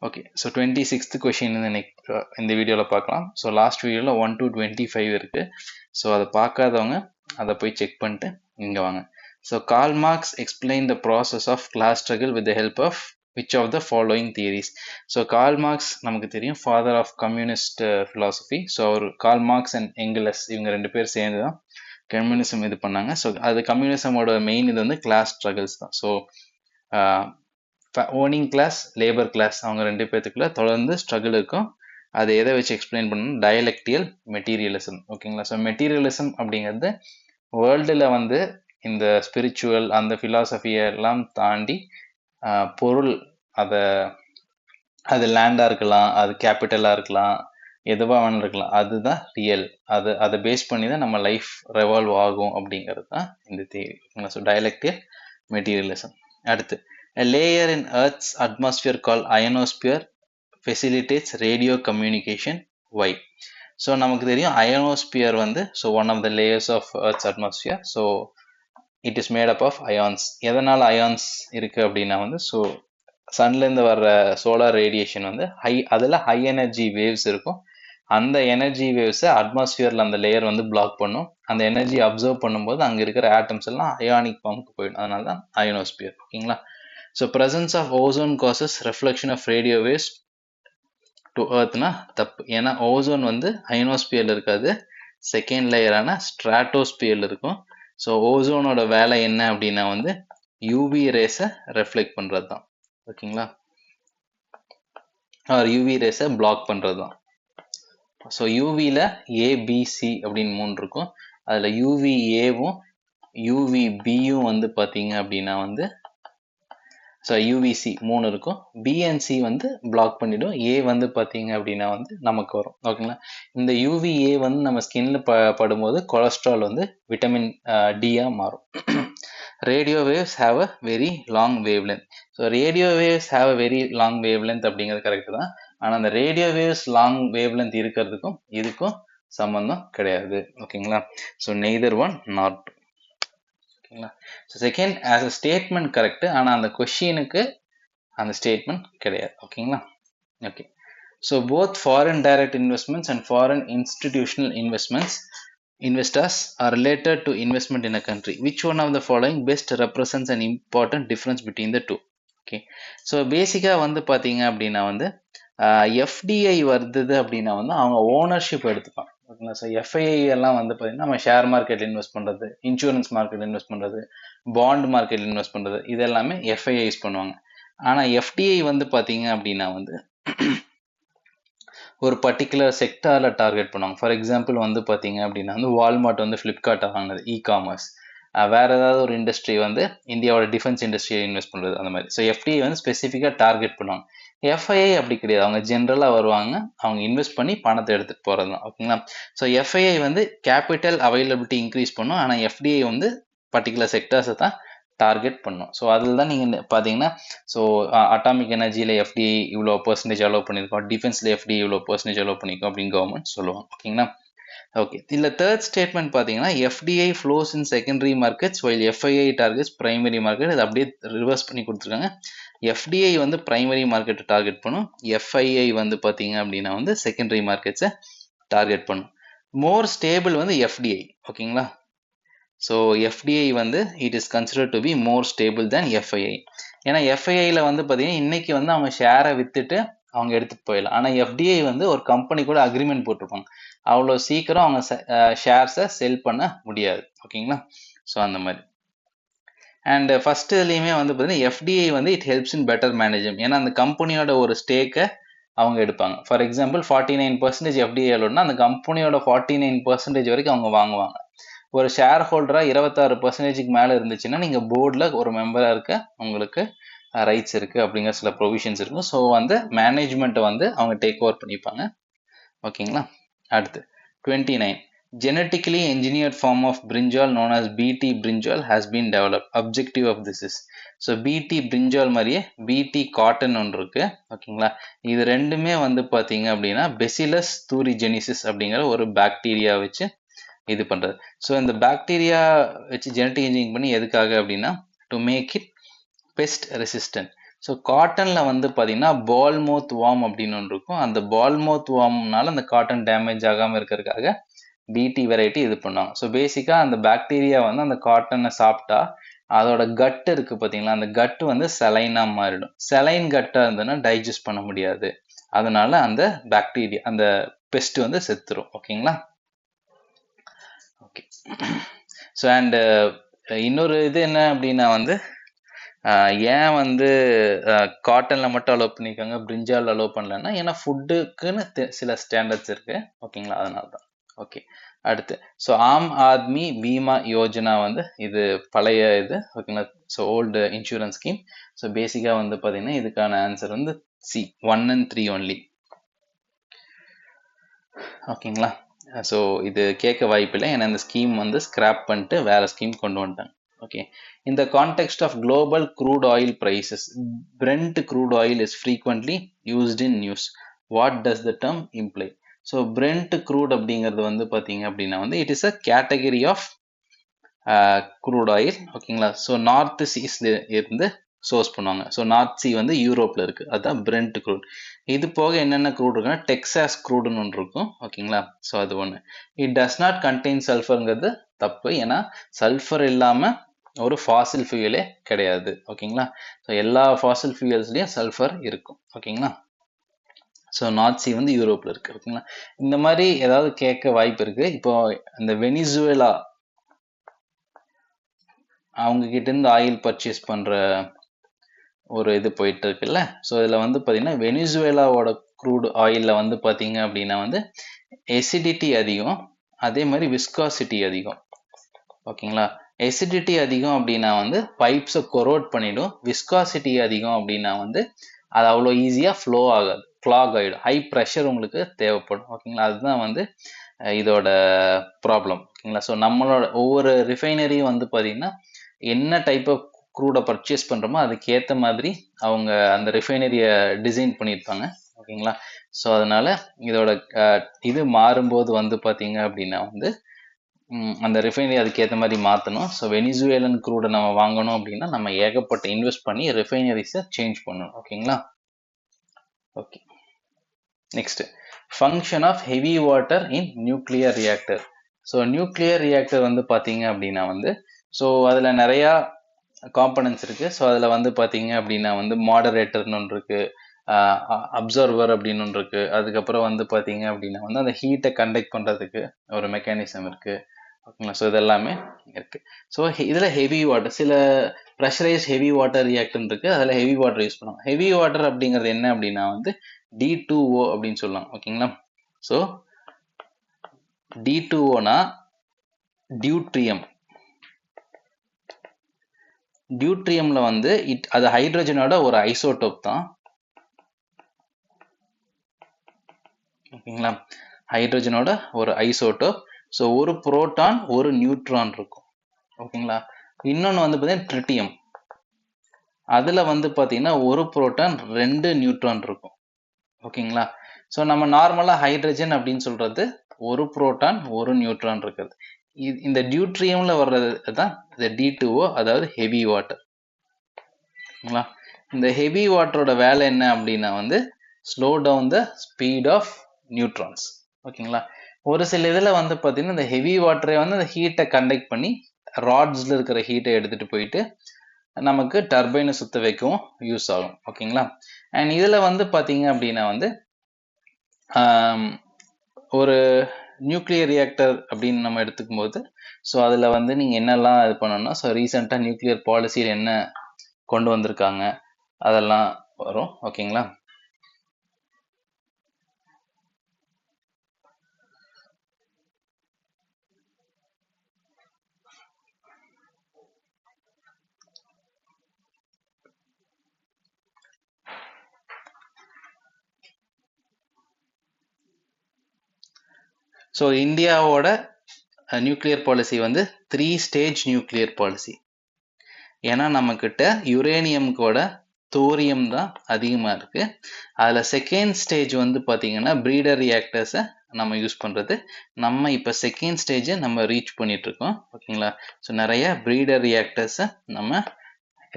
Okay, so 26th question இந்த வீடியோவில் பார்க்கலாம். ஸோ லாஸ்ட் வீடியோவில் 1 to 25 இருக்குது. ஸோ அதை பார்க்காதவங்க அதை போய் செக் பண்ணிட்டு இங்கே வாங்க. So Karl Marx explain the process of class struggle with the help of which of the following theories. So Karl Marx நமக்கு தெரியும், father of communist philosophy. So அவர் கால் மார்க்ஸ் அண்ட் எங்கிலஸ் இவங்க ரெண்டு பேர் சேர்ந்து தான் கம்யூனிசம் இது பண்ணாங்க. ஸோ அது கம்யூனிசமோட மெயின் இது வந்து கிளாஸ் ஸ்ட்ரகிள்ஸ் தான். So owning class, labour class, அவங்க ரெண்டு பேர்த்துக்குள்ள தொடர்ந்து ஸ்ட்ரகிள் இருக்கும். அதை எதை வச்சு எக்ஸ்பிளைன் பண்ணணும்? டயலெக்டியல் மெட்டீரியலிசம். ஓகேங்களா? ஸோ மெட்டீரியலிசம் அப்படிங்கிறது வேர்ல்டில் வந்து இந்த ஸ்பிரிச்சுவல் அந்த ஃபிலாசபியெல்லாம் தாண்டி பொருள், அது லேண்டாக இருக்கலாம், அது கேபிட்டலாக இருக்கலாம், எதுவாக வேணும் இருக்கலாம், அதுதான் ரியல். அதை பேஸ் பண்ணி தான் நம்ம லைஃப் ரெவால்வ் ஆகும் அப்படிங்கிறது தான் இந்த தியரி. ஓகேங்களா? So dialectical materialism. அடுத்து, a layer in Earth's atmosphere called ionosphere facilitates radio communication. Why? So நமக்கு தெரியும் ionosphere வந்து one of the layers of Earth's atmosphere. So it is made up of ions. எதனால ions இருக்கு அப்படின்னா வந்து சன்லேருந்து வர்ற solar radiation வந்து அதில் ஹை எனர்ஜி வேவ்ஸ் இருக்கும். அந்த எனர்ஜி வேவ்ஸை அட்மாஸ்பியரில் அந்த லேயர் வந்து பிளாக் பண்ணும். அந்த எனர்ஜி அப்சர்வ் பண்ணும்போது அங்கே இருக்கிற ஆட்டம்ஸ் எல்லாம் அயானிக் ஃபார்முக்கு போயிடும். அதனால தான் அயனோஸ்பியர். ஓகேங்களா? So presence of ozone causes reflection of radio waves to earthனா தப்பு. ஏன்னா ஓசோன் வந்து அயனோஸ்பியர்ல இருக்காது, செகண்ட் லேயரான ஸ்ட்ராட்டோஸ்பியர்ல இருக்கும். ஸோ ஓசோனோட வேலை என்ன அப்படின்னா வந்து யூவி ரேஸை ரெஃப்ளெக்ட் பண்ணுறது தான். ஓகேங்களா? யூவி ரேஸை பிளாக் பண்ணுறது தான். ஸோ யூவியில் ஏபிசி அப்படின்னு 3 இருக்கும். அதில் யூவிஏவும் யூவிபியும் வந்து பார்த்தீங்க அப்படின்னா வந்து யூவிசி 3 இருக்கும். பிஎன்சி வந்து பிளாக் பண்ணிடும். ஏ வந்து பார்த்தீங்க அப்படின்னா வந்து நமக்கு வரும். ஓகேங்களா? இந்த யூவிஏ வந்து நம்ம ஸ்கின்ல படும்போது கொலஸ்ட்ரால் வந்து விட்டமின் டியா மாறும். Radio waves have a very long wavelength. So radio waves have a very long wavelength அப்படிங்கிறது கரெக்ட் தான். ஆனால் அந்த radio waves long wavelength இருக்கிறதுக்கும் இதுக்கும் சம்பந்தம் கிடையாது. ஓகேங்களா? So neither one not two. ஓகேங்களா? So second as a statement correct, ஆனால் அந்த கொஷினுக்கு அந்த ஸ்டேட்மெண்ட் கிடையாது. ஓகேங்களா? Okay. So both foreign direct investments and foreign institutional investors are related to investment in a country. Which one of the following best represents an important difference between the two? Okay. So பேசிக்காக வந்து பார்த்தீங்க அப்படின்னா வந்து FDI வருது அப்படின்னா வந்து அவங்க ownership எடுத்துப்பாங்க. ஓகேங்களா? ஸோ எஃப்ஐஐ எல்லாம் வந்து பார்த்தீங்கன்னா நம்ம ஷேர் மார்க்கெட்டில் இன்வெஸ்ட் பண்ணுறது, இன்சூரன்ஸ் மார்க்கெட்டில் இன்வெஸ்ட் பண்ணுறது, பாண்ட் மார்க்கெட்டில் இன்வெஸ்ட் பண்ணுறது, இது எல்லாமே எஃப்ஐஐ யூஸ் பண்ணுவாங்க. ஆனால் எஃப்டிஐ வந்து பார்த்தீங்க அப்படின்னா வந்து ஒரு பர்டிகுலர் செக்டாரில் டார்கெட் பண்ணுவாங்க. ஃபார் எக்ஸாம்பிள் வந்து பார்த்தீங்க அப்படின்னா வந்து வால்மார்ட் வந்து ஃப்ளிப்கார்ட்டை வாங்கினது, இ-காமர்ஸ். வேறு ஏதாவது ஒரு இண்டஸ்ட்ரி வந்து இந்தியாவோட டிஃபென்ஸ் இண்டஸ்ட்ரியை இன்வெஸ்ட் பண்ணுறது, அந்த மாதிரி. ஸோ எஃப்டிஐ வந்து ஸ்பெசிஃபிக்காக டார்கெட் பண்ணுவாங்க. எஃப்ஐஐ அப்படி கிடையாது, அவங்க ஜென்ரலாக வருவாங்க, அவங்க இன்வெஸ்ட் பண்ணி பணத்தை எடுத்துகிட்டு போகிறது தான். ஓகேங்களா? ஸோ எஃப்ஐஐ வந்து கேபிட்டல் அவைலபிலிட்டி இன்க்ரீஸ் பண்ணும், ஆனால் எஃப்டிஐ வந்து பர்டிகுலர் செக்டர்ஸை தான் டார்கெட் பண்ணும். ஸோ அதில் தான் நீங்கள் பார்த்தீங்கன்னா அட்டாமிக் எனர்ஜியில் எஃப்டிஐ இவ்வளோ பர்சன்டேஜ் அலோவ் பண்ணியிருக்கோம், டிஃபென்ஸில் எஃப்டிஐ இவ்வளோ பர்சன்டேஜ் அலோவ் பண்ணியிருக்கோம் அப்படின்னு கவர்மெண்ட் சொல்லுவாங்க. ஓகேங்களா? ஓகே. இதில் தேர்ட் ஸ்டேட்மெண்ட் பார்த்தீங்கன்னா FDI flows in secondary markets while FII targets primary market. இது அப்படியே ரிவர்ஸ் பண்ணி கொடுத்துருக்காங்க. எஃப்டிஐ வந்து பிரைமரி மார்க்கெட்டை டார்கெட் பண்ணும், எஃப்ஐஐ வந்து பார்த்தீங்க அப்படின்னா வந்து செகண்டரி மார்க்கெட்ஸை டார்கெட் பண்ணும். மோர் ஸ்டேபிள் வந்து எஃப்டிஐ. ஓகேங்களா? ஸோ எஃப்டிஐ வந்து it is considered to be more stable than FII. ஏன்னா எஃப்ஐஐயில் வந்து பார்த்தீங்கன்னா இன்னைக்கு வந்து அவங்க ஷேரை விற்றுட்டு அவங்க எடுத்துகிட்டு போயிடலாம். ஆனால் எஃப்டிஐ வந்து ஒரு கம்பெனி கூட அக்ரிமெண்ட் போட்டிருப்பாங்க, அவ்வளோ சீக்கிரம் அவங்க ஷேர்ஸை செல் பண்ண முடியாது. ஓகேங்களா? ஸோ அந்த மாதிரி. அண்ட் ஃபர்ஸ்ட் இதுலேயுமே வந்து பார்த்தீங்கன்னா எஃப்டிஐ வந்து it helps in better management. ஏன்னா அந்த கம்பெனியோட ஒரு ஸ்டேக்கை அவங்க எடுப்பாங்க. ஃபார் எக்ஸாம்பிள் 49% எஃப்டிஐ எவ்வளோன்னா அந்த கம்பெனியோட 49% வரைக்கும் அவங்க வாங்குவாங்க. ஒரு ஷேர் ஹோல்டராக 26%க்கு மேலே இருந்துச்சுன்னா நீங்கள் போர்டில் ஒரு மெம்பராக இருக்க உங்களுக்கு ரைட்ஸ் இருக்குது அப்படிங்கிற சில ப்ரொவிஷன்ஸ் இருக்கும். ஸோ வந்து மேனேஜ்மெண்ட்டை வந்து அவங்க டேக் ஓவர் பண்ணிப்பாங்க. ஓகேங்களா? அடுத்து 29. Genetically engineered form of brinjal known as BT brinjal has been developed. Objective of this is, so BT brinjal மாதிரியே BT cotton ஒன்று இருக்கு. ஓகேங்களா? இது ரெண்டுமே வந்து பார்த்தீங்க அப்படின்னா பெசிலஸ் தூரிஜெனிசிஸ் அப்படிங்கிற ஒரு பாக்டீரியா வச்சு இது பண்ணுறது. ஸோ இந்த பாக்டீரியா வச்சு ஜெனட்டிக் இன்ஜினியரிங் பண்ணி எதுக்காக அப்படின்னா to make it best resistant. So காட்டனில் வந்து பார்த்தீங்கன்னா பால் மவுத் வார்ம் அப்படின்னு ஒன்று இருக்கும். அந்த பால் மவுத் வார்ம்னால அந்த காட்டன் டேமேஜ் ஆகாமல் இருக்கிறதுக்காக பிடி வெரைட்டி இது பண்ணுவாங்க. ஸோ பேசிக்காக அந்த பாக்டீரியா வந்து அந்த காட்டனை சாப்பிட்டா அதோட கட் இருக்கு பார்த்தீங்களா, அந்த கட் வந்து செலைனாக மாறிடும். செலைன் கட்டாக இருந்ததுன்னா டைஜஸ்ட் பண்ண முடியாது. அதனால அந்த பாக்டீரியா அந்த பெஸ்ட் வந்து செத்துரும். ஓகேங்களா? ஓகே. ஸோ அண்ட் இன்னொரு இது என்ன அப்படின்னா வந்து ஏன் வந்து காட்டனில் மட்டும் அலோவ் பண்ணியிருக்காங்க, பிரிஞ்சால் அலோவ் பண்ணலன்னா, ஏன்னா ஃபுட்டுக்குன்னு சில ஸ்டாண்டர்ட்ஸ் இருக்கு. ஓகேங்களா? அதனால தான். ஓகே. அடுத்து ஸோ ஆம் ஆத்மி பீமா யோஜனா வந்து இது பழைய இது. ஓகேங்களா? So old insurance scheme. So பேசிக்காக வந்து பார்த்தீங்கன்னா இதுக்கான ஆன்சர் வந்து சி 1 and 3 ஒன்லி. ஓகேங்களா? ஸோ இது கேட்க வாய்ப்பில்லை, ஏன்னா இந்த ஸ்கீம் வந்து ஸ்கிராப் பண்ணிட்டு வேற ஸ்கீம் கொண்டு வந்துட்டாங்க. Okay. In the context of global crude oil prices, Brent crude oil is frequently used in news. What does the term imply? So Brent crude அப்படிங்கிறது வந்து பார்த்தீங்க அப்படின்னா வந்து it is a category of crude oil. ஓகேங்களா? So north சீஸ்ல இருந்து source பண்ணுவாங்க. So north C வந்து யூரோப்ல இருக்கு, அதுதான் பிரெண்ட் க்ரூட். இது போக என்னென்ன க்ரூட் இருக்குன்னா டெக்சாஸ் க்ரூடுன்னு ஒன்று இருக்கும். ஓகேங்களா? ஸோ அது ஒன்று. இட் டஸ் நாட் கண்டெயின் சல்ஃபருங்கிறது தப்பு, ஏன்னா சல்ஃபர் இல்லாமல் ஒரு ஃபாசில் ஃபியூயலே கிடையாது. ஓகேங்களா? ஸோ எல்லா ஃபாசில் ஃபியூயல்ஸ்லையும் சல்ஃபர் இருக்கும். ஓகேங்களா? ஸோ நார்த் சி வந்து யூரோப்ல இருக்கு. ஓகேங்களா? இந்த மாதிரி ஏதாவது கேட்க வாய்ப்பு இருக்கு. இப்போ இந்த வெனிசுவேலா அவங்க கிட்ட இருந்து ஆயில் பர்ச்சேஸ் பண்ற ஒரு இது போயிட்டு இருக்குல்ல. ஸோ இதில் வந்து பார்த்தீங்கன்னா வெனிசுவேலாவோட க்ரூட் ஆயிலில் வந்து பார்த்தீங்க அப்படின்னா வந்து எசிடிட்டி அதிகம், அதே மாதிரி விஸ்காசிட்டி அதிகம். ஓகேங்களா? எசிடிட்டி அதிகம் அப்படின்னா வந்து பைப்ஸை கொரோட் பண்ணிடும். விஸ்காசிட்டி அதிகம் அப்படின்னா வந்து அது அவ்வளோ ஈஸியாக ஃப்ளோ ஆகாது, கிளாக் ஆகிடும். ஹை ப்ரெஷர் உங்களுக்கு தேவைப்படும். ஓகேங்களா? அதுதான் வந்து இதோட ப்ராப்ளம். ஓகேங்களா? ஸோ நம்மளோட ஒவ்வொரு ரிஃபைனரியும் வந்து பார்த்தீங்கன்னா என்ன டைப் ஆஃப் க்ரூடை பர்ச்சேஸ் பண்ணுறோமோ அதுக்கேற்ற மாதிரி அவங்க அந்த ரிஃபைனரியை டிசைன் பண்ணியிருப்பாங்க. ஓகேங்களா? ஸோ அதனால இதோட இது மாறும்போது வந்து பார்த்தீங்க அப்படின்னா வந்து அந்த ரிஃபைனரி அதுக்கேற்ற மாதிரி மாற்றணும். ஸோ வெனிசுவேலன் க்ரூடை நம்ம வாங்கணும் அப்படின்னா நம்ம ஏகப்பட்ட இன்வெஸ்ட் பண்ணி ரிஃபைனரிஸை சேஞ்ச் பண்ணணும். ஓகேங்களா? Okay. Next, function of heavy water in nuclear reactor. So nuclear reactor வந்து பார்த்தீங்க அப்படின்னா வந்து ஸோ அதில் நிறையா காம்பனன்ட்ஸ் இருக்குது. ஸோ அதில் வந்து பார்த்தீங்க அப்படின்னா வந்து மாடரேட்டர்னு ஒன்று இருக்குது, அப்சர்வர் அப்படின்னு ஒன்று இருக்குது. அதுக்கப்புறம் வந்து பார்த்தீங்க அப்படின்னா வந்து அந்த ஹீட்டை கண்டக்ட் பண்ணுறதுக்கு ஒரு மெக்கானிசம் இருக்குது. ஓகேங்களா? ஸோ இதெல்லாமே இருக்குது. ஸோ இதில் ஹெவி வாட்டர், சில ப்ரெஷரைஸ் ஹெவி வாட்டர் ரியாக்டர் இருக்குது, அதில் ஹெவி வாட்டர் யூஸ் பண்ணுவாங்க. ஹெவி வாட்டர் அப்படிங்கிறது என்ன அப்படின்னா வந்து D2O அப்படின்னு சொல்லலாம். ஓகேங்களா? So D2Oனா deuterium. டியூட்ரியம்ல வந்து அது ஹைட்ரஜனோட ஒரு ஐசோடோப் தான். ஓகேங்களா? ஹைட்ரஜனோட ஒரு ஐசோடோப். ஸோ ஒரு புரோட்டான் ஒரு நியூட்ரான் இருக்கும். ஓகேங்களா? இன்னொன்று வந்து பார்த்தீங்கன்னா ட்ரிட்டியம். அதில் வந்து பார்த்தீங்கன்னா ஒரு புரோட்டான் 2 நியூட்ரான் இருக்கும். ஓகேங்களா? ஸோ நம்ம நார்மலாக ஹைட்ரஜன் அப்படின்னு சொல்றது ஒரு புரோட்டான் ஒரு நியூட்ரான் இருக்கிறது. இந்த டியூட்ரியம்ல வர்றது தான் இந்த D2O, அதாவது ஹெவி வாட்டர். ஓகேங்களா? இந்த ஹெவி வாட்டரோட வேலை என்ன அப்படின்னா வந்து slow down the speed of neutrons. ஓகேங்களா? ஒரு சில இதில் வந்து பார்த்தீங்கன்னா இந்த ஹெவி வாட்டரை வந்து அந்த ஹீட்டை கண்டக்ட் பண்ணி ராட்ஸில் இருக்கிற ஹீட்டை எடுத்துகிட்டு போயிட்டு நமக்கு டர்பைனை சுற்ற வைக்கவும் யூஸ் ஆகும். ஓகேங்களா? அண்ட் இதில் வந்து பார்த்தீங்க அப்படின்னா வந்து ஒரு நியூக்ளியர் ரியாக்டர் அப்படின்னு நம்ம எடுத்துக்கும் போது ஸோ அதில் வந்து நீங்கள் என்னெல்லாம் இது பண்ணணும்னா ஸோ ரீசெண்டாக நியூக்ளியர் பாலிசியில் என்ன கொண்டு வந்திருக்காங்க அதெல்லாம் வரும். ஓகேங்களா? ஸோ இந்தியாவோட நியூக்ளியர் பாலிசி வந்து 3 ஸ்டேஜ் நியூக்ளியர் பாலிசி. ஏன்னா நம்மக்கிட்ட யுரேனியம்கோட தோரியம் தான் அதிகமாக இருக்குது. அதில் செகண்ட் ஸ்டேஜ் வந்து பார்த்தீங்கன்னா ப்ரீடர் ரியாக்டர்ஸை நம்ம யூஸ் பண்ணுறது. நம்ம இப்போ செகண்ட் ஸ்டேஜை நம்ம ரீச் பண்ணிகிட்ருக்கோம். ஓகேங்களா? ஸோ நிறைய ப்ரீடர் ரியாக்டர்ஸை நம்ம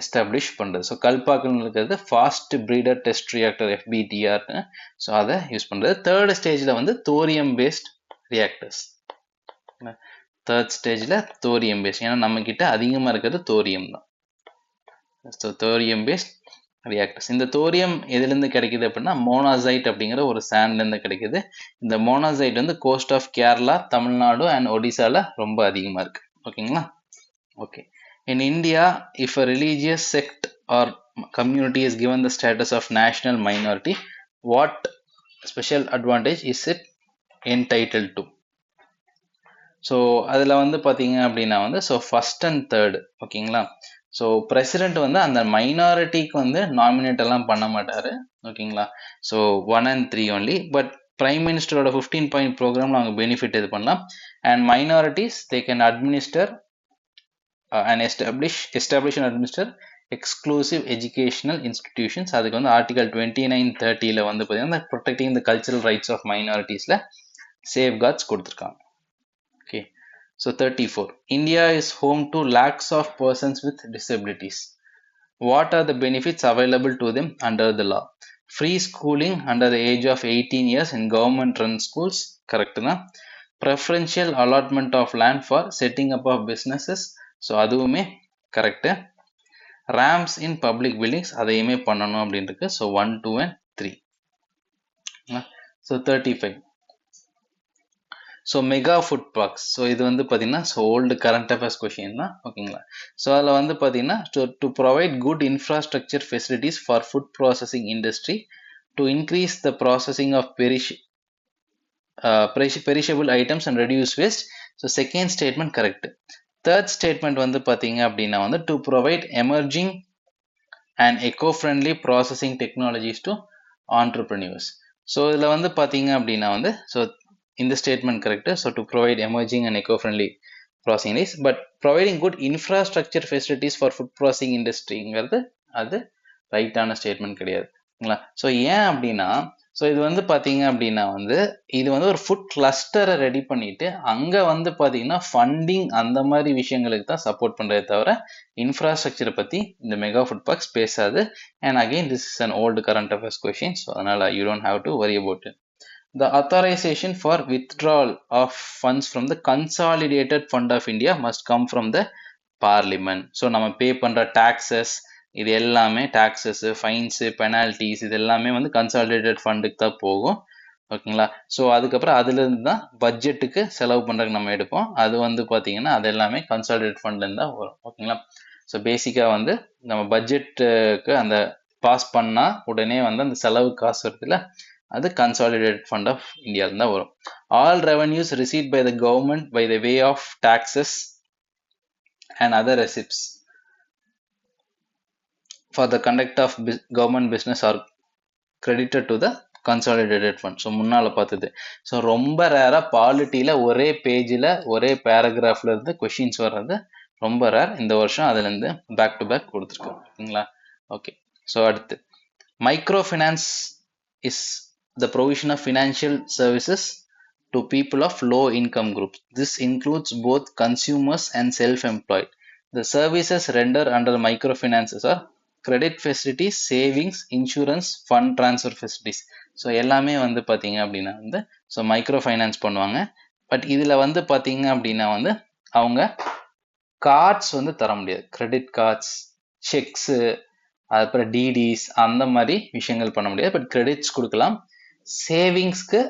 எஸ்டாப்ளிஷ் பண்ணுறது. ஸோ கல்பாக்கல்னு இருக்கிறது ஃபாஸ்ட் ப்ரீடர் டெஸ்ட் ரியாக்டர் FBTRன்னு. ஸோ அதை யூஸ் பண்ணுறது. தேர்ட் ஸ்டேஜில் வந்து தோரியம் பேஸ்ட் ரியாக்டர்ஸ். தேர்ட் ஸ்டேஜில் தோரியம் பேஸ்ட், ஏன்னா நம்ம கிட்ட அதிகமாக இருக்கிறது தோரியம் தான். So thorium based reactors. இந்த தோரியம் எதுலேருந்து கிடைக்குது அப்படின்னா மோனாசைட் அப்படிங்கிற ஒரு சாண்ட்லேருந்து கிடைக்குது. இந்த மோனாசைட் வந்து coast of Kerala, Tamil Nadu and ஒடிசாவில் ரொம்ப அதிகமாக இருக்குது. ஓகேங்களா? Okay. In India, if a religious sect or community is given the status of national minority, what special advantage is it entitled to? So அதில் வந்து பார்த்தீங்க அப்படின்னா வந்து ஸோ ஃபஸ்ட் அண்ட் தேர்டு, ஓகேங்களா? ஸோ பிரசிடென்ட் வந்து அந்த மைனாரிட்டிக்கு வந்து நாமினேட் எல்லாம் பண்ண மாட்டார், ஓகேங்களா? So 1 and 3 only. But prime மினிஸ்டரோட 15 பாயிண்ட் ப்ரோக்ராமில் அவங்க பெனிஃபிட் இது பண்ணலாம். And minorities they can administer and establish and administer exclusive educational institutions. அதுக்கு வந்து ஆர்டிகல் 2930ல வந்து பார்த்தீங்கன்னா protecting the cultural rights of minorities-ல safeguards கொடுத்துருக்காங்க. Okay. So 34, India is home to lakhs of persons with disabilities. What are the benefits available to them under the law? Free schooling under the age of 18 years in government-run schools, correct தான். Preferential allotment of land for setting up of businesses, so அதுவுமே correct. Ramps in public buildings அதையுமே பண்ணணும் அப்படின்னு இருக்கு. So 1, 2 and 3. So 35, so mega food parks. So இது வந்து பார்த்தீங்கன்னா so old current affairs question தான், ஓகேங்களா? ஸோ அதில் வந்து பார்த்தீங்கன்னா to provide good infrastructure facilities for food processing industry to increase the processing of perishable items and reduce waste. So second statement correct. Third statement வந்து பார்த்தீங்க அப்படின்னா வந்து to provide emerging and eco friendly processing technologies to entrepreneurs. So இதில் வந்து பார்த்தீங்க அப்படின்னா வந்து so இந்த statement correct. So to provide emerging and eco friendly processing is, but providing good infrastructure facilities for food processing இண்டஸ்ட்ரிங்கிறது அது ரைட்டான statement கிடையாதுங்களா? So ஏன் அப்படின்னா ஸோ இது வந்து பார்த்தீங்க அப்படின்னா வந்து இது வந்து ஒரு ஃபுட் கிளஸ்டரை ரெடி பண்ணிட்டு அங்கே வந்து பார்த்தீங்கன்னா ஃபண்டிங் அந்த மாதிரி விஷயங்களுக்கு தான் சப்போர்ட் பண்ணுறதே தவிர இன்ஃப்ராஸ்ட்ரக்சரை பற்றி இந்த மெகா ஃபுட் பார்க்ஸ் பேசாது. And again this is an old current affairs question. So அதனால் you don't have to worry about it. The authorization for withdrawal of funds from the Consolidated Fund of India must come from the Parliament. So நம்ம பே பண்ணுற taxes இது எல்லாமே taxes, ஃபைன்ஸு, penalties இது எல்லாமே வந்து consolidated ஃபண்டுக்கு தான் போகும், ஓகேங்களா? ஸோ அதுக்கப்புறம் அதுலேருந்து தான் பட்ஜெட்டுக்கு செலவு பண்ணுறதுக்கு நம்ம எடுப்போம். அது வந்து பார்த்தீங்கன்னா அது எல்லாமே கன்சாலிடேட் ஃபண்ட்லேருந்து தான் வரும், ஓகேங்களா? ஸோ பேசிக்காக வந்து நம்ம பட்ஜெட்டுக்கு அந்த பாஸ் பண்ணால் உடனே வந்து அந்த செலவு காசு வருதுல அது கன்சாலிடேட்டட் ஃபண்ட் ஆஃப் இந்தியாவில் தான் வரும். All revenues received by the government by the way of taxes and other receipts for the conduct of government business are credited to the consolidated fund. So முன்னால் பார்த்தது. ஸோ ரொம்ப ரேராக பாலிட்டியில் ஒரே பேஜில் ஒரே பேராகிராஃபில் இருந்து கொஷின்ஸ் வர்றது ரொம்ப ரேர். இந்த வருஷம் அதுலேருந்து பேக் டு பேக் கொடுத்துருக்கோம், ஓகேங்களா? ஓகே. ஸோ அடுத்து micro finance is the provision of financial services to people of low income groups. This includes both consumers and self-employed. The services rendered under microfinances are credit facilities, savings, insurance, fund transfer facilities. So எல்லாமே வந்து பார்த்தீங்க அப்படின்னா வந்து so micro finance பண்ணுவாங்க. But இதில் வந்து பார்த்தீங்க அப்படின்னா வந்து அவங்க கார்ட்ஸ் வந்து தர முடியாது. கிரெடிட் கார்ட்ஸ், செக்ஸு, அதுக்கப்புறம் டிடிஸ் அந்த மாதிரி விஷயங்கள் பண்ண முடியாது. பட் கிரெடிட்ஸ் கொடுக்கலாம், சேவிங்ஸ்க்கு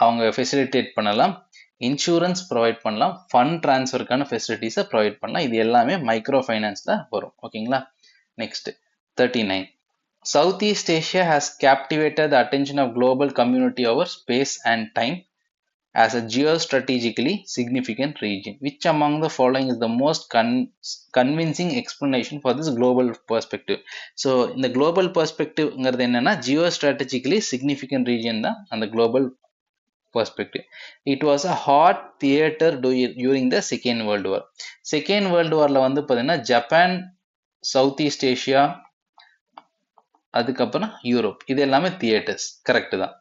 அவங்க ஃபெசிலிட்டேட் பண்ணலாம், இன்சூரன்ஸ் ப்ரொவைட் பண்ணலாம், ஃபண்ட் ட்ரான்ஸ்ஃபருக்கான ஃபெசிலிட்டிஸை ப்ரொவைட் பண்ணலாம். இது எல்லாமே மைக்ரோ ஃபைனான்ஸில் வரும், ஓகேங்களா? Next 39, Southeast Asia has captivated the attention of global community over space and time as a geostrategically significant region. Which among the following is the most convincing explanation for this global perspective? So இந்த global perspectiveங்கிறது என்னன்னா geostrategically significant region தான் அந்த global perspective. It was a hot theater during the Second World War. Second World Warல வந்து பார்த்தீங்கன்னா Japan, south east Asia, அதுக்கப்புறம் Europe, இது எல்லாமே theatres. Correct தான்,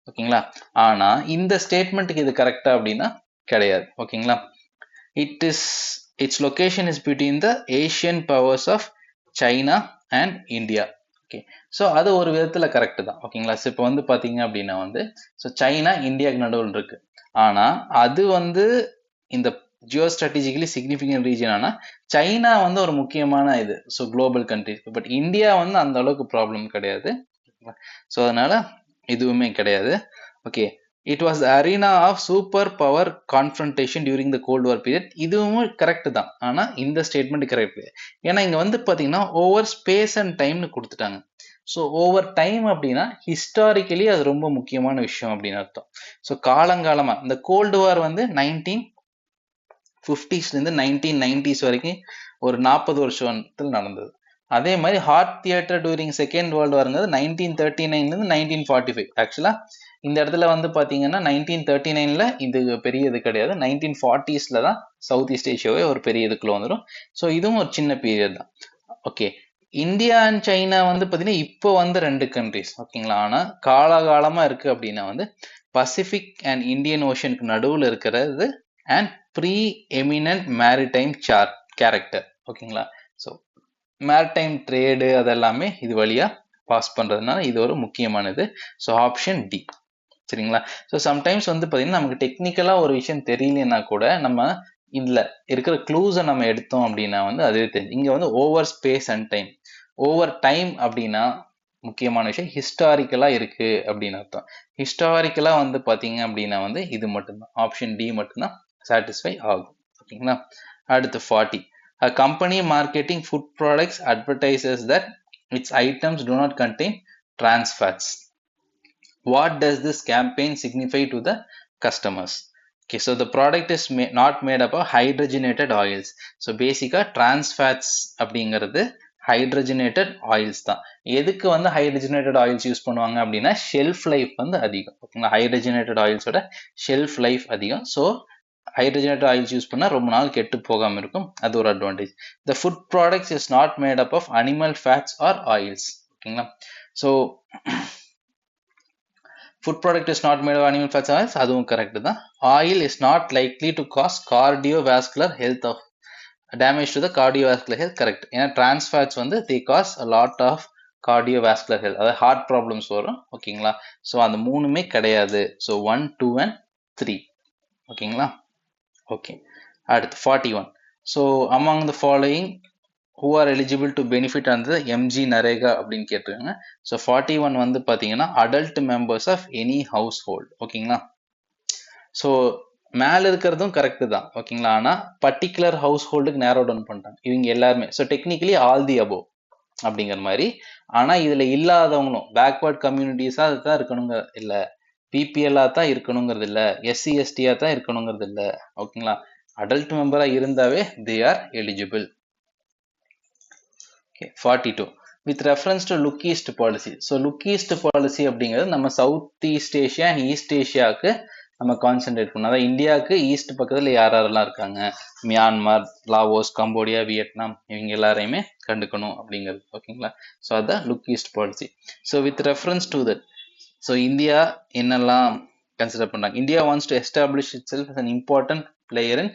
ஓகேங்களா? ஆனால் இந்த ஸ்டேட்மெண்ட்டுக்கு இது கரெக்டா அப்படின்னா கிடையாது, ஓகேங்களா? Its location is between the Asian powers of China and India. Okay, so அது ஒரு விதத்துல கரெக்ட் தான். ஓகேங்களா, ஸோ இப்போ வந்து பாத்தீங்க அப்படின்னா வந்து ஸோ சைனா இந்தியாவுக்கு நடுவில் இருக்கு. ஆனா அது வந்து இந்த ஜியோ ஸ்ட்ராட்டஜிக்கலி சிக்னிஃபிகன்ட் ரீஜன். ஆனா சைனா வந்து ஒரு முக்கியமான இது, so global country. But India வந்து அந்த அளவுக்கு ப்ராப்ளம் கிடையாது. ஸோ அதனால இதுவுமே கிடையாது. Okay, it was arena of super power confrontation during the cold war period. இதுவும் கரெக்ட் தான். ஆனா இந்த ஸ்டேட்மெண்ட் கரெக்ட். ஏன்னா இங்க வந்து பாத்தீங்கன்னா ஓவர் ஸ்பேஸ் அண்ட் டைம்னு கொடுத்துட்டாங்க. ஸோ ஓவர் டைம் அப்படின்னா ஹிஸ்டாரிக்கலி அது ரொம்ப முக்கியமான விஷயம் அப்படின்னு அர்த்தம். ஸோ காலங்காலமா இந்த கோல்டு வார் வந்து 1950ஸ்லேருந்து 1990s வரைக்கும் ஒரு 40 வருஷத்தில் நடந்தது. அதே மாதிரி heart theatre during second world வார்ங்கிறது 1939லேருந்து 1945. ஆக்சுவலா இந்த இடத்துல வந்து பாத்தீங்கன்னா 1939ல இது பெரிய இது கிடையாது. 1940ஸ்ல தான் சவுத் ஈஸ்ட் ஏஷியாவே ஒரு பெரிய இதுக்குள்ள வந்துடும். ஸோ இதுவும் ஒரு சின்ன பீரியட் தான். ஓகே, இந்தியா அண்ட் சைனா வந்து பாத்தீங்கன்னா இப்போ வந்து ரெண்டு கண்ட்ரிஸ். ஓகேங்களா, ஆனா காலகாலமா இருக்கு அப்படின்னா வந்து பசிபிக் அண்ட் இந்தியன் ஓஷனுக்கு நடுவில் இருக்கிறது and pre eminent maritime character. ஓகேங்களா, ஸோ மேரிடைம் ட்ரேடு அதெல்லாமே இது வழியா பாஸ் பண்றதுனால இது ஒரு முக்கியமானது. So option D. சரிங்களா, ஸோ சம்டைம்ஸ் வந்து பார்த்தீங்கன்னா நமக்கு டெக்னிக்கலாக ஒரு விஷயம் தெரியலன்னா கூட நம்ம இதுல இருக்கிற க்ளூஸை நம்ம எடுத்தோம் அப்படின்னா வந்து அதுவே தெரியும். இங்க வந்து over space and time, over time அப்படின்னா முக்கியமான விஷயம் ஹிஸ்டாரிக்கலா இருக்கு அப்படின்னு அர்த்தம். ஹிஸ்டாரிக்கலா வந்து பாத்தீங்க அப்படின்னா வந்து இது மட்டும்தான், ஆப்ஷன் டி மட்டும்தான் சாட்டிஸ்ஃபை ஆகும். ஓகேங்களா, அடுத்து 40. A company marketing food products advertises that its items do not contain trans fats. What does this campaign signify to the customers? Okay, so the product is not made up of hydrogenated oils. So basically trans fats அப்படிங்கிறது hydrogenated oils தான். எதுக்கு வந்து hydrogenated oils use பண்ணுவாங்க அப்படின்னா shelf life வந்து அதிகம். ஓகேங்களா, hydrogenated ஆயில்ஸோட ஷெல்ஃப் லைஃப் அதிகம். ஸோ ஹைட்ரஜனேட்டட் ஆயில்ஸ் யூஸ் பண்ணால் ரொம்ப நாள் கெட்டு போகாமல் இருக்கும். அது ஒரு advantage. The food products is not made up of animal fats or oils. ஓகேங்களா, so food product is not made of animal fats oils, அதுவும் கரெக்ட் தான். Oil is not likely to cause cardiovascular health of damage to the cardiovascular health. Correct. ஏன்னா trans fats வந்து the cause a lot of cardiovascular health, அதாவது heart problems வரும். ஓகேங்களா, so அந்த மூணுமே கிடையாது. So 1, 2 and 3. ஓகேங்களா, ஓகே. அடுத்து 41. So among the following who are eligible to benefit under MG NREGA அப்படின்னு கேட்டிருக்காங்க. ஸோ 41 வந்து பார்த்தீங்கன்னா adult members of any household. ஓகேங்களா, ஸோ மேலே இருக்கிறதும் கரெக்டு தான். ஓகேங்களா, ஆனால் பர்டிகுலர் ஹவுஸ் ஹோல்டுக்கு நேரோ டவுன் பண்ணிட்டாங்க இவங்க எல்லாருமே. So technically all the above அப்படிங்கிற மாதிரி. ஆனால் இதில் இல்லாதவங்களும் பேக்வர்ட் கம்யூனிட்டிஸாக தான் இருக்கணுங்க இல்லை, பிபிஎல்லாக தான் இருக்கணுங்கிறது இல்லை, எஸ்சி எஸ்டியாக தான் இருக்கணுங்கிறது இல்லை. ஓகேங்களா, அடல்ட் மெம்பராக இருந்தாவே they are eligible. 42. With reference to Look East policy. So Look East policy அப்படிங்கிறது நம்ம south east Asia and east ஏஷியாவுக்கு நம்ம கான்சென்ட்ரேட் பண்ணோம். அதாவது இந்தியாவுக்கு ஈஸ்ட் பக்கத்தில் யாரெல்லாம் இருக்காங்க, மியான்மர், லாவோஸ், கம்போடியா, வியட்நாம், இவங்க எல்லாரையுமே கண்டுக்கணும் அப்படிங்கிறது. ஓகேங்களா, ஸோ அதான் look East policy. So with reference to that, so India என்னெல்லாம் கன்சிடர் பண்ணாங்க. India wants to establish itself as an important player in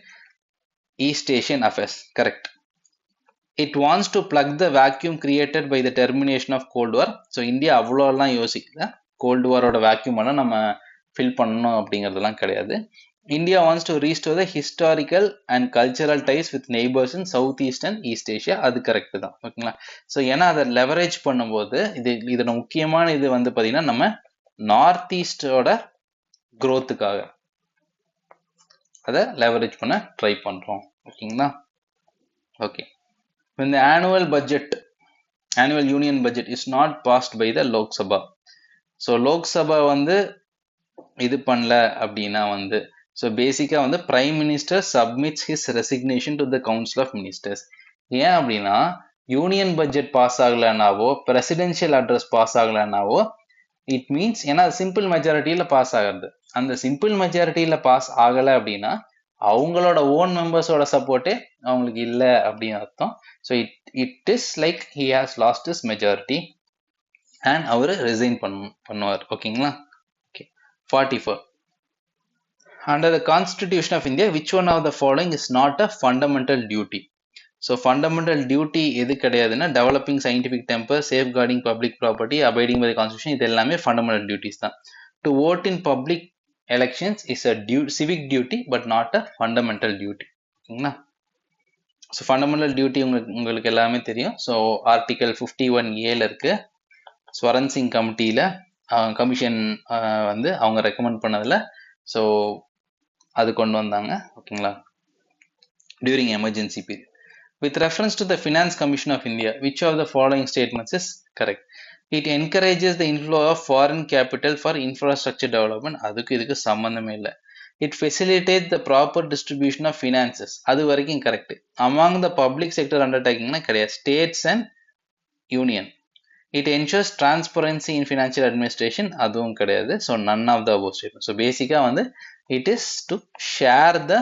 East Asian affairs. Correct. It wants to plug the vacuum created by the termination of Cold War. So India அவ்வளோலாம் யோசிக்கல, gold வாரோட vacuum எல்லாம் நம்ம fill பண்ணணும் அப்படிங்கிறதுலாம் கிடையாது. India wants to restore the historical and cultural ties with neighbours in South East and East Asia. அது correct தான். ஓகேங்களா, ஸோ ஏன்னா அதை லெவரேஜ் பண்ணும்போது இதோட முக்கியமான இது வந்து பார்த்தீங்கன்னா நம்ம நார்த் ஈஸ்டோட க்ரோத்துக்காக அதை லெவரேஜ் பண்ண ட்ரை பண்ணுறோம். ஓகேங்களா, okay. When the annual union budget is not passed by the Lok Sabha. So Lok Sabha வந்து இது பண்ணல அப்படின்னா வந்து ஸோ பேசிக்காக வந்து prime minister submits his resignation to the council of ministers. ஏன் அப்படின்னா யூனியன் பட்ஜெட் பாஸ் ஆகலைன்னாவோ பிரசிடென்ஷியல் அட்ரஸ் பாஸ் ஆகலைன்னாவோ இட் மீன்ஸ், ஏன்னா சிம்பிள் மெஜாரிட்டியில் பாஸ் ஆகிறது, அந்த சிம்பிள் மெஜாரிட்டியில் பாஸ் ஆகலை அப்படின்னா அவங்களோட ஓன் மெம்பர்ஸோட சப்போர்ட்டே அவங்களுக்கு இல்லை அப்படின்னு அர்த்தம். So it is like he has lost is majority and அவர் ரிசைன் பண்ணுவார். ஓகேங்களா, okay. 44. Under the Constitution of India, which one of the following is not a fundamental duty? So fundamental duty எது கிடையாதுன்னா developing scientific temper, safeguarding public property, abiding by constitution, இது எல்லாமே fundamental duties தான். To vote in public elections is a civic duty but not a fundamental duty. ஓகேங்களா? So fundamental duty உங்களுக்கு எல்லாமே தெரியும். So article 51A இருக்கு. ஸ்வரன் சிங் கமிட்டியில் commission வந்து அவங்க ரெக்கமெண்ட் பண்ணதில் ஸோ அது கொண்டு வந்தாங்க. ஓகேங்களா? During emergency period. With reference to the Finance Commission of India, which of the following statements is correct? It encourages the inflow of foreign capital for infrastructure development. அதுக்கு இதுக்கு சம்பந்தமே இல்லை. It facilitates the proper distribution of finances. அது வரைக்கும் correct. Among the public sector undertakingனா கிடையாது. States and union. It ensures transparency in financial administration. அதுவும் கிடையாது. So none of the above statements. So basically வந்து it is to share the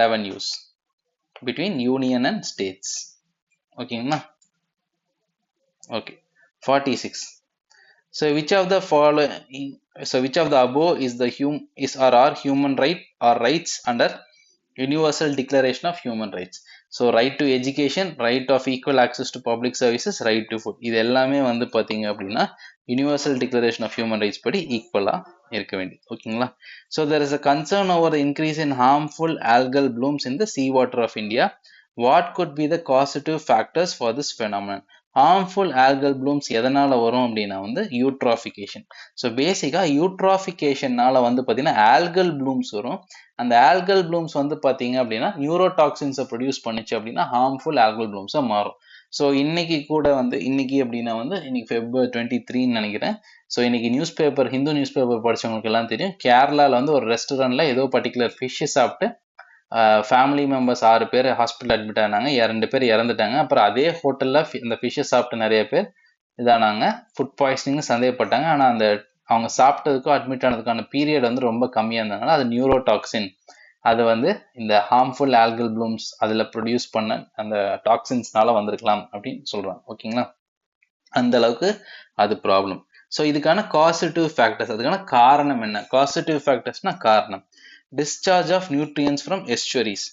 revenues between union and states. Okay, okay. 46. So which of the following, which of the above is the are human right or rights under Universal Declaration of Human Rights? So right to education, right of equal access to public services, right to food. இது எல்லாமே வந்து பாத்தீங்க அப்படின்னா Universal Declaration of Human Rights படி ஈக்குவலா இருக்க வேண்டியது. ஓகேங்களா? So there is a concern over the increase in harmful algal blooms in the seawater of India. What could be the causative factors for this phenomenon? Harmful algal blooms எதனால வரும் அப்படின்னா வந்து யூட்ராஃபிகேஷன். So பேசிக்காக யூட்ராஃபிகேஷன்னால வந்து பார்த்தீங்கன்னா ஆல்கல் ப்ளூம்ஸ் வரும். அந்த algal blooms வந்து பார்த்தீங்க அப்படின்னா நியூரோடாக்சின்ஸை ப்ரொடியூஸ் பண்ணிச்சு அப்படின்னா ஹார்ம்ஃபுல் ஆல்கல் ப்ளூம்ஸாக மாறும். ஸோ இன்னைக்கு கூட வந்து இன்னைக்கு அப்படின்னா வந்து இன்னைக்கு February 23 நினைக்கிறேன். ஸோ இன்னைக்கு news paper, Hindu news paper படிச்சவங்களுக்கு எல்லாம் தெரியும், கேரளாவில் வந்து ஒரு ரெஸ்டாரண்ட்ல ஏதோ பர்டிகுலர் ஃபிஷ் சாப்பிட்டு ஃபேமிலி மெம்பர்ஸ் 6 பேர் ஹாஸ்பிட்டல் அட்மிட் ஆனாங்க. 2 பேர் இறந்துட்டாங்க. அப்புறம் அதே ஹோட்டலில் இந்த ஃபிஷ்ஷை சாப்பிட்டு நிறைய பேர் இதானாங்க, ஃபுட் பாய்சனிங்னு சந்தேகப்பட்டாங்க. ஆனால் அந்த அவங்க சாப்பிட்டதுக்கும் அட்மிட் ஆனதுக்கான பீரியட் வந்து ரொம்ப கம்மியாக இருந்ததுனால அது நியூரோடாக்சின், அது வந்து இந்த ஹார்ம்ஃபுல் ஆல்கல் ப்ளூம்ஸ் அதில் ப்ரொடியூஸ் பண்ண அந்த டாக்ஸின்ஸ்னால வந்திருக்கலாம் அப்படின்னு சொல்கிறாங்க. ஓகேங்களா? அந்த அளவுக்கு அது ப்ராப்ளம். ஸோ இதுக்கான காசிட்டிவ் ஃபேக்டர்ஸ், அதுக்கான காரணம் என்ன? காசிட்டிவ் ஃபேக்டர்ஸ்னா காரணம் discharge of nutrients from estuaries.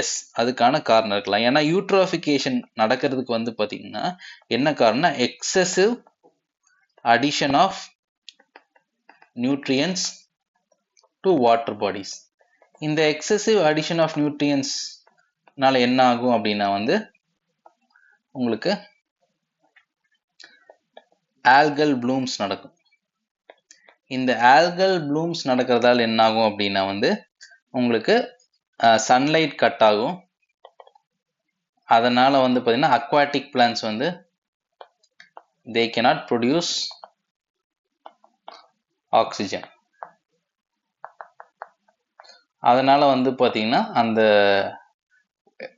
Yes, அதுக்கான காரணம் இருக்கலாம். ஏன்னா யூட்ரோஃபிகேஷன் நடக்கிறதுக்கு வந்து பார்த்தீங்கன்னா என்ன காரணம்னா excessive addition of nutrients to water bodies. இந்த எக்ஸசிவ் அடிஷன் ஆஃப் நியூட்ரியன்ஸ்னால என்ன ஆகும் அப்படின்னா வந்து உங்களுக்கு ஆல்கல் ப்ளூம்ஸ் நடக்கும். இந்த ஆல்கல் ப்ளூம்ஸ் நடக்கிறதால என்ன ஆகும் அப்படின்னா வந்து உங்களுக்கு சன்லைட் கட் ஆகும். அதனால வந்து பார்த்தீங்கன்னா அக்வாட்டிக் பிளான்ஸ் வந்து they cannot produce ஆக்சிஜன். அதனால வந்து பார்த்தீங்கன்னா அந்த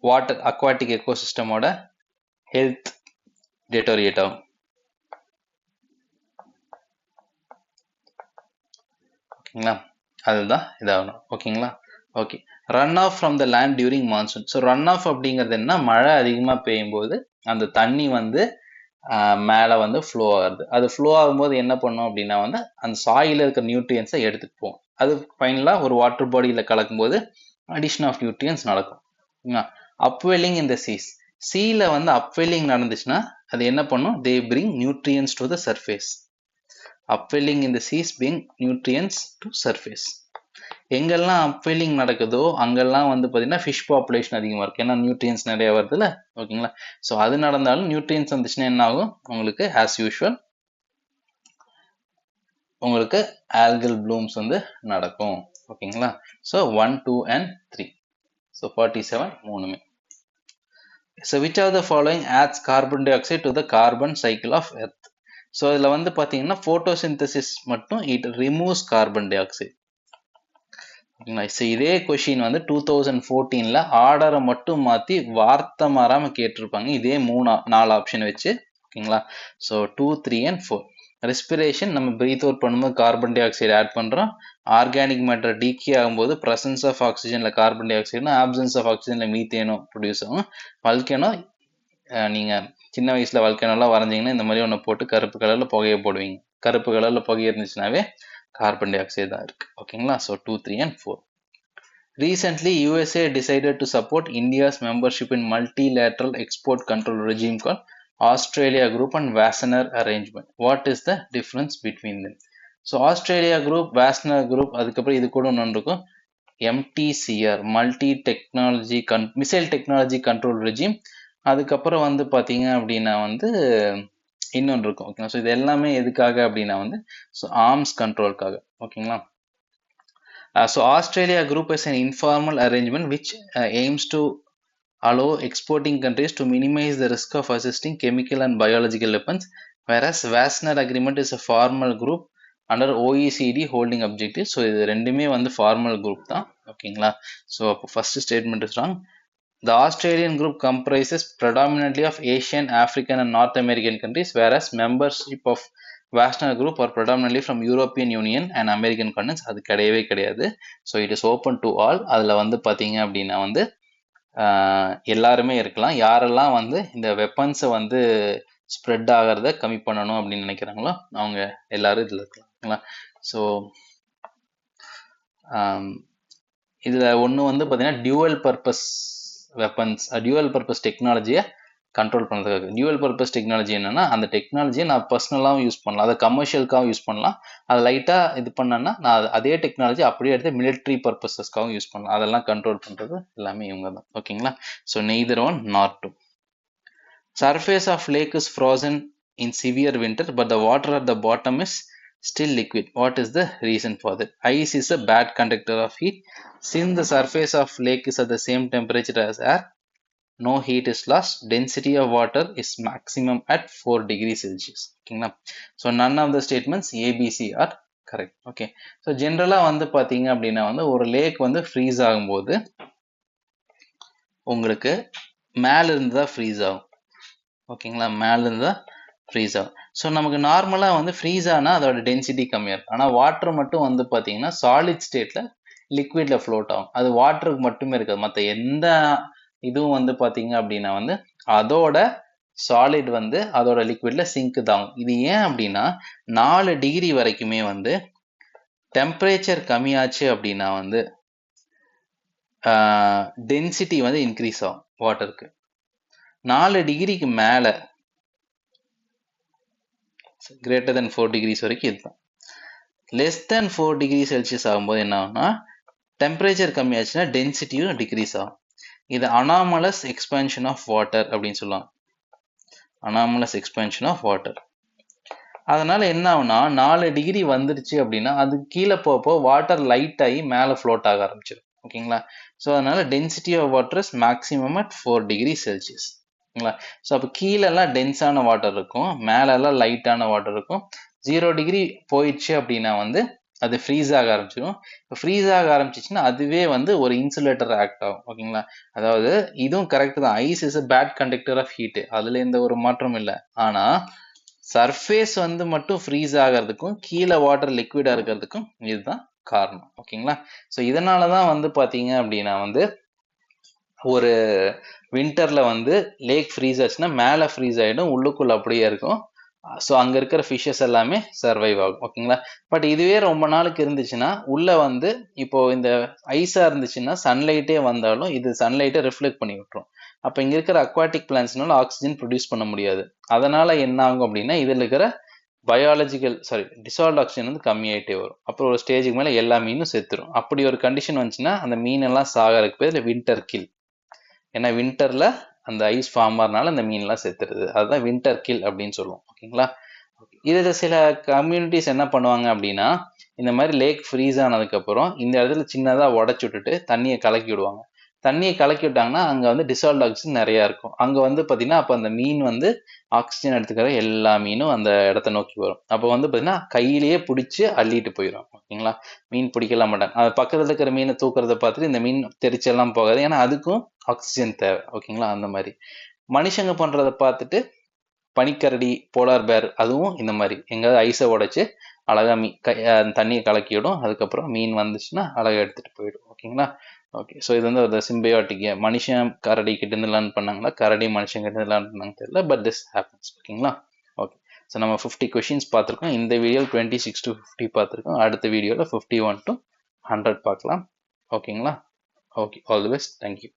வாட்டர் அக்வாட்டிக் எக்கோசிஸ்டமோட ஹெல்த் டெட்டோரியேட் ஆகும். ஓகேங்களா? அதுதான் இதாகணும். ஓகேங்களா? Okay. Run off from the land during monsoon. So run off அப்படிங்கிறது என்ன? மழை அதிகமாக பெய்யும் போது அந்த தண்ணி வந்து மேலே வந்து ஃப்ளோ ஆகுது. அது ஃப்ளோ ஆகும்போது என்ன பண்ணும் அப்படின்னா வந்து அந்த சாயில் இருக்கிற நியூட்ரியன்ஸை எடுத்துகிட்டு போகும். அது ஃபைனலாக ஒரு வாட்டர் பாடியில் கலக்கும்போது அடிஷன் ஆஃப் நியூட்ரியன்ஸ் நடக்கும். அப்வெல்லிங் இன் த சீஸ். சீல வந்து அப்வெல்லிங் நடந்துச்சுன்னா அது என்ன பண்ணும்? They bring nutrients to the surface. upwelling in the seas bring nutrients to surface. எங்கெல்லாம் upwelling நடக்குதோ அங்கெல்லாம் வந்து பார்த்தீங்கன்னா ஃபிஷ் பாப்புலேஷன் அதிகமாக இருக்குது. ஏன்னா நியூட்ரியன்ஸ் நிறைய வருதுல்ல. ஓகேங்களா? ஸோ அது நடந்தாலும் நியூட்ரியன்ஸ் வந்துச்சுன்னா என்ன ஆகும்? உங்களுக்கு ஆஸ் யூஷுவல் உங்களுக்கு ஆல்கல் ப்ளூம்ஸ் வந்து நடக்கும். ஓகேங்களா? So 1, 2 and 3. ஸோ 47 மூணுமே. So which of the following adds carbon dioxide to the carbon cycle of earth? So இதில் வந்து பார்த்தீங்கன்னா ஃபோட்டோசிந்தசிஸ் மட்டும் it removes carbon di oxide. ஓகேங்களா? ஸோ இதே கொஷின் வந்து 2014 ஆர்டரை மட்டும் மாற்றி வார்த்தை மாறாமல் கேட்டிருப்பாங்க. இதே 4 ஆப்ஷன் வச்சு. ஓகேங்களா? So 2, 3 and 4. ரெஸ்பிரேஷன், நம்ம பிரீத் அவுட் பண்ணும்போது கார்பன் டை ஆக்சைடு ஆட் பண்ணுறோம். ஆர்கானிக் மேட்டர் டீகே ஆகும்போது ப்ரெசன்ஸ் ஆஃப் ஆக்சிஜனில் கார்பன் டை ஆக்சைடுனா ஆப்சன்ஸ் ஆஃப் ஆக்சிஜனில் மீத்தேனோ ப்ரொடியூஸ் ஆகும். வல்கேனோ, நீங்கள் சின்ன வயசில் வல்கேனோலாம் வரைஞ்சிங்கன்னா இந்த மாதிரி ஒன்று போட்டு கருப்பு கலரில் புகையை போடுவீங்க. கருப்பு கலரில் புகை இருந்துச்சுனாவே கார்பன் டை ஆக்சைடு தான் இருக்குது. ஓகேங்களா? So 2, 3 and 4. Recently, USA decided to support India's membership in multilateral export control regime called Australia Group and Wassenaar Arrangement. What is the difference between them? So, Australia Group, Wassenaar Group, அதுக்கப்புறம் இது கூட ஒன்று இருக்கும் MTCR, Multi Technology Missile Technology Control Regime. அதுக்கப்புறம் வந்து பார்த்தீங்க அப்படின்னா வந்து இன்னொன்று இருக்கும். ஓகேங்களா? ஸோ இது எல்லாமே எதுக்காக அப்படின்னா வந்து ஸோ ஆர்ம்ஸ் கண்ட்ரோலுக்காக. ஓகேங்களா? So Australia Group is an informal arrangement which aims to allow exporting countries to minimize the risk of assisting chemical and biological weapons, whereas Wassenaar Agreement is a formal group under OECD holding objectives. So இது ரெண்டுமே வந்து formal group தான். ஓகேங்களா? So அப்போ first statement is wrong. The Australian group comprises predominantly of Asian, African and North American countries, whereas membership of Wassenaar Group are predominantly from European Union and American continents. அது கிடையவே கிடையாது. So it is open to all. அதில் வந்து பார்த்தீங்க அப்படின்னா வந்து எல்லாருமே இருக்கலாம். யாரெல்லாம் வந்து இந்த வெப்பன்ஸை வந்து ஸ்ப்ரெட் ஆகிறத கம்மி பண்ணணும் அப்படின்னு நினைக்கிறாங்களோ அவங்க எல்லாரும் இதில் இருக்கலாங்களா. ஸோ இதில் ஒன்று வந்து பார்த்தீங்கன்னா dual purpose weapons, dual purpose டெக்னாலஜியை கண்ட்ரோல் பண்ணுறதுக்காக. டியூவல் பர்பஸ் டெக்னாலஜி என்னன்னா அந்த டெக்னாலஜியை நான் பர்சனலாகவும் யூஸ் பண்ணலாம், அதை கமர்ஷியலுக்காகவும் யூஸ் பண்ணலாம். அதை லைட்டாக இது பண்ணேன்னா நான் அதே டெக்னாலஜி அப்படியே எடுத்து மிலிட்ரி பர்பஸஸ்க்காகவும் யூஸ் பண்ணலாம். அதெல்லாம் கண்ட்ரோல் பண்ணுறது எல்லாமே இவங்க தான். ஓகேங்களா? ஸோ நெய்தர் ஒன் நார் two. Surface of lake is frozen in severe winter, but the water at the bottom is still liquid. What is the reason for that? Ice is a bad conductor of heat. Since the surface of lake is at the same temperature as air, no heat is lost. Density of water is maximum at 4 degrees Celsius. Okay, so none of the statements A, B, C are correct. Okay, so generally வந்து பார்த்தீங்க அப்படின்னா வந்து ஒரு லேக் வந்து freeze ஆகும்போது உங்களுக்கு மேல இருந்து தான் ஃப்ரீஸ் ஆகும். ஓகேங்களா? மேல இருந்து தான் ஃப்ரீஸ் ஆகும். ஸோ நமக்கு நார்மலாக வந்து ஃப்ரீஸ் ஆனால் அதோட டென்சிட்டி கம்மியாக இருக்கும். ஆனால் வாட்டர் மட்டும் வந்து பார்த்தீங்கன்னா சாலிட் ஸ்டேட்டில் லிக்விடில் ஃப்ளோட் ஆகும். அது வாட்டருக்கு மட்டுமே இருக்காது. மற்ற எந்த இதுவும் வந்து பார்த்தீங்க அப்படின்னா வந்து அதோட சாலிட் வந்து அதோட லிக்விட்ல சிங்க் தான். இது ஏன் அப்படின்னா 4 டிகிரி வரைக்குமே வந்து டெம்பரேச்சர் கம்மியாச்சு அப்படின்னா வந்து டென்சிட்டி வந்து இன்க்ரீஸ் ஆகும் வாட்டருக்கு. 4 டிகிரிக்கு மேலே கிரேட்டர் தென் 4 டிகிரிஸ் வரைக்கும் இதுதான். லெஸ் தென் 4 டிகிரி செல்சியஸ் ஆகும்போது என்ன ஆகும்னா டெம்பரேச்சர் கம்மியாச்சுன்னா டென்சிட்டியும் டிக்ரீஸ் ஆகும். இது அனாமலஸ் எக்ஸ்பேன்ஷன் ஆஃப் வாட்டர் அப்படின்னு சொல்லுவாங்க. Anomalous expansion of water. அதனால என்ன ஆகும்னா 4 டிகிரி வந்துருச்சு அப்படின்னா அது கீழே போப்போ வாட்டர் லைட் ஆகி மேலே ஃப்ளோட் ஆக ஆரம்பிச்சிடும். ஓகேங்களா? ஸோ அதனால density of water is maximum at 4 degree Celsius. ஓகேங்களா? ஸோ அப்போ கீழெல்லாம் டென்ஸான வாட்டர் இருக்கும், மேலெல்லாம் லைட்டான வாட்டர் இருக்கும். 0 டிகிரி போயிடுச்சு அப்படின்னா வந்து அது ஃப்ரீஸ் ஆக ஆரம்பிச்சிடும். இப்போ ஃப்ரீஸ் ஆக ஆரம்பிச்சிச்சுன்னா அதுவே வந்து ஒரு இன்சுலேட்டர் ஆக்ட் ஆகும். ஓகேங்களா? அதாவது இதுவும் கரெக்ட் தான். Ice is a bad conductor of heat, அதுல எந்த ஒரு மாற்றமும் இல்லை. ஆனா சர்ஃபேஸ் வந்து மட்டும் ஃப்ரீஸ் ஆகிறதுக்கும் கீழே வாட்டர் லிக்விடா இருக்கிறதுக்கும் இதுதான் காரணம். ஓகேங்களா? ஸோ இதனால தான் வந்து பார்த்தீங்க அப்படின்னா வந்து ஒரு வின்டர்ல வந்து லேக் ஃப்ரீஸ் ஆச்சுன்னா மேலே ஃப்ரீஸ் ஆகிடும், உள்ளுக்குள்ள அப்படியே இருக்கும். ஸோ அங்கே இருக்கிற ஃபிஷ்ஷஸ் எல்லாமே சர்வைவ் ஆகும். ஓகேங்களா? பட் இதுவே ரொம்ப நாளுக்கு இருந்துச்சுன்னா உள்ள வந்து இப்போ இந்த ஐஸா இருந்துச்சுன்னா சன்லைட்டே வந்தாலும் இது சன்லைட்டை ரிஃப்ளெக்ட் பண்ணி விட்டுரும். அப்போ இங்கே இருக்கிற அக்வாட்டிக் பிளான்ஸ்னால ஆக்சிஜன் ப்ரொடியூஸ் பண்ண முடியாது. அதனால என்ன ஆகும் அப்படின்னா இதில் இருக்கிற டிசால்வ் ஆக்சிஜன் வந்து கம்மியாயிட்டே வரும். அப்புறம் ஒரு ஸ்டேஜுக்கு மேலே எல்லா மீனும் செத்துரும். அப்படி ஒரு கண்டிஷன் வந்துச்சுன்னா அந்த மீனெல்லாம் சாகறதுக்கு பேர் வின்டர் கில். ஏன்னா வின்டர்ல அந்த ஐஸ் ஃபார்ம் ஆகிறனால அந்த மீன்லாம் செத்துருது. அதுதான் வின்டர் கில் அப்படின்னு சொல்லுவோம். ஓகேங்களா? இதுல சில கம்யூனிட்டிஸ் என்ன பண்ணுவாங்க அப்படின்னா இந்த மாதிரி லேக் ஃப்ரீஸ் ஆனதுக்கப்புறம் இந்த இடத்துல சின்னதாக உடச்சி விட்டுட்டு தண்ணியை கலக்கி விடுவாங்க. தண்ணியை கலக்கி விட்டாங்கன்னா அங்கே வந்து டிசால்வ் ஆக்சிஜன் நிறையா இருக்கும். அங்கே வந்து பார்த்தீங்கன்னா அப்போ அந்த மீன் வந்து ஆக்சிஜன் எடுத்துக்கிற எல்லா மீனும் அந்த இடத்த நோக்கி வரும். அப்போ வந்து பார்த்தீங்கன்னா கையிலேயே பிடிச்சி அள்ளிட்டு போயிடும். ஓகேங்களா? மீன் பிடிக்கலாம் மாட்டாங்க. அது பக்கத்தில் இருக்கிற மீனை தூக்குறத பார்த்துட்டு இந்த மீன் தெரிச்செல்லாம் போகாது. ஏன்னா அதுக்கும் ஆக்சிஜன் தேவை. ஓகேங்களா? அந்த மாதிரி மனுஷங்க பண்ணுறதை பார்த்துட்டு பனிக்கரடி, போலார் பேர் அதுவும் இந்த மாதிரி எங்கேயாவது ஐஸை உடைச்சு அழகா தண்ணியை கலக்கிவிடும். அதுக்கப்புறம் மீன் வந்துச்சுன்னா அழகா எடுத்துட்டு போயிடும். ஓகேங்களா? ஓகே, ஸோ இது வந்து ஒரு சிம்பியாட்டிக் மனுஷன் கரடி கிட்ட இருந்து லேர்ன் பண்ணாங்களா, கரடி மனுஷன் கிட்ட இருந்து லேர்ன் பண்ணாங்க தெரியல, பட் திஸ் ஹேப்பன்ஸ். ஓகேங்களா? ஓகே, ஸோ நம்ம 50 கொஷின்ஸ் பார்த்துருக்கோம். இந்த வீடியோவில் 26 to 50 பார்த்துருக்கோம். அடுத்த வீடியோவில் 51 to 100 பார்க்கலாம். ஓகேங்களா? Okay, all the best. Thank you.